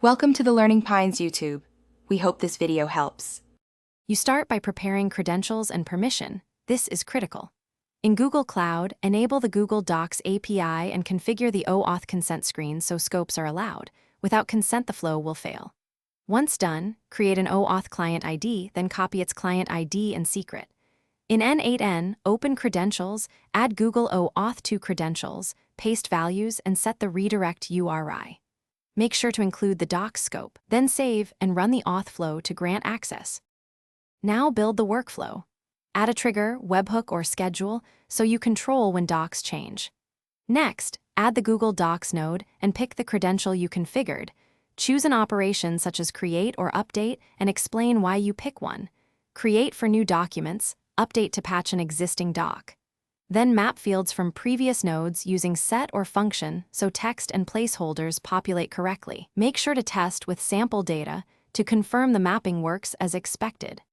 Welcome to the Learning Pines YouTube. We hope this video helps. You start by preparing credentials and permission. This is critical. In Google Cloud, enable the Google Docs API and configure the OAuth consent screen so scopes are allowed. Without consent, the flow will fail. Once done, create an OAuth client ID, then copy its client ID and secret. In N8n, open credentials, add Google OAuth to credentials, paste values, and set the redirect URI. Make sure to include the docs scope, then save and run the auth flow to grant access. Now build the workflow. Add a trigger, webhook, or schedule so you control when docs change. Next, add the Google Docs node and pick the credential you configured. Choose an operation such as create or update and explain why you pick one. Create for new documents, update to patch an existing doc. Then map fields from previous nodes using set or function so text and placeholders populate correctly. Make sure to test with sample data to confirm the mapping works as expected.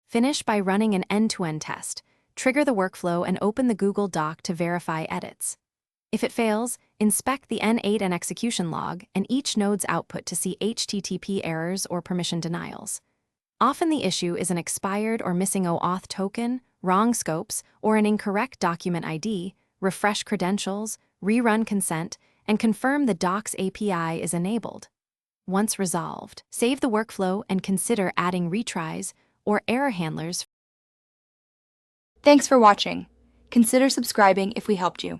Finish by running an end-to-end test. Trigger the workflow and open the Google Doc to verify edits. If it fails, inspect the N8n execution log and each node's output to see HTTP errors or permission denials. Often the issue is an expired or missing OAuth token, wrong scopes, or an incorrect document ID. Refresh credentials, rerun consent, and confirm the Docs API is enabled. Once resolved, save the workflow and consider adding retries or error handlers. Thanks for watching. Consider subscribing if we helped you.